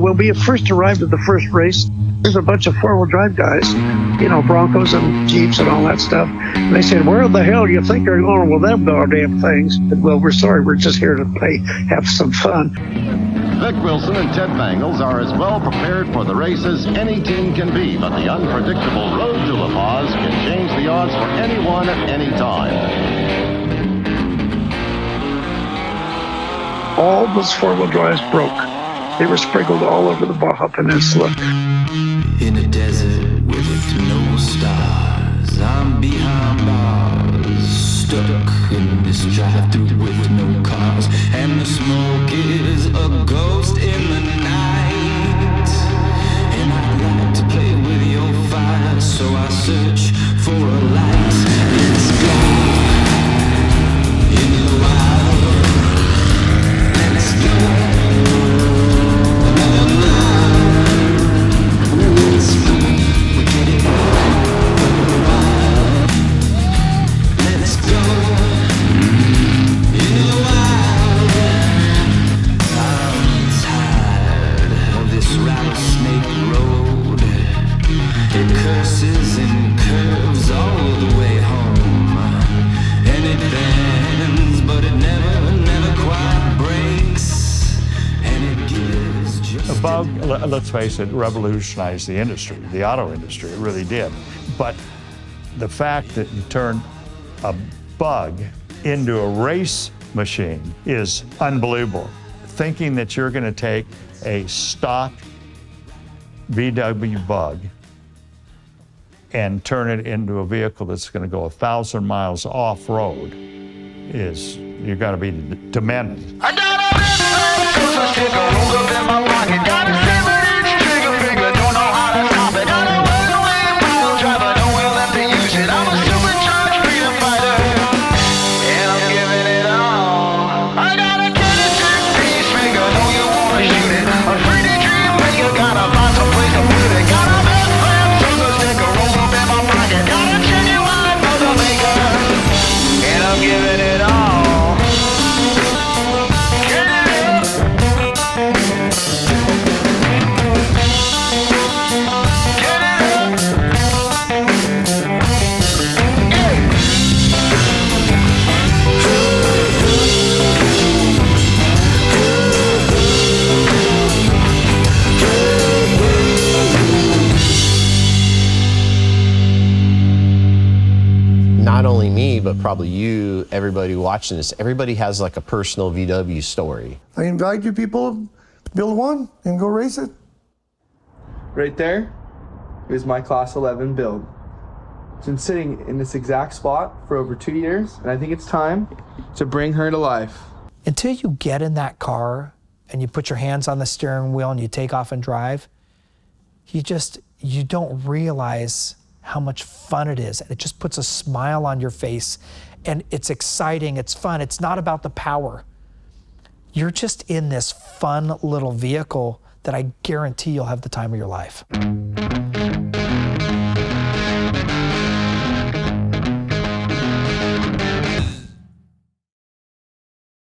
when we first arrived at the first race, there's a bunch of four-wheel drive guys, you know, Broncos and Jeeps and all that stuff. And they said, where the hell do you think you're going with them goddamn things? And, well, we're sorry, we're just here to play, have some fun. Vic Wilson and Ted Bangles are as well prepared for the race as any team can be, but the unpredictable road to La Paz can change the odds for anyone at any time. All those four-wheel drives broke. They were sprinkled all over the Baja Peninsula. In a desert with no stars, I'm behind bars, stuck in this drive-through with no cars, and the smoke is a ghost in the night. And I'd like to play with your fire, so I search for a light. Let's go in the wild. Let's go. Curses and curves all the way home, and it bends, but it never quite breaks, and it gives just a bug, let's face it, revolutionized the industry, the auto industry, it really did. But the fact that you turn a bug into a race machine is unbelievable. Thinking that you're gonna take a stock VW bug and turn it into a vehicle that's going to go 1,000 miles off-road is, you got to be demented. I got a red sticker rolled up in my pocket. Got a 7-inch trigger finger, don't know how to stop it. Got a runaway pile driver, nowhere left to use it. I'm a supercharged freedom fighter, and I'm giving it all. I got a 10-piece finger, know you wanna shoot it. A 3D dream maker, gotta find some place to put it. Got a red sticker rolled up in my pocket. Got a genuine mother maker, and I'm giving it all. Get it up. Get it up. Not only me, but probably you, everybody watching this, everybody has like a personal VW story. I invite you people, build one and go race it. Right there is my Class 11 build. It's been sitting in this exact spot for over 2 years, and I think it's time to bring her to life. Until you get in that car and you put your hands on the steering wheel and you take off and drive, you don't realize how much fun it is. And it just puts a smile on your face, and it's exciting, it's fun. It's not about the power. You're just in this fun little vehicle that I guarantee you'll have the time of your life.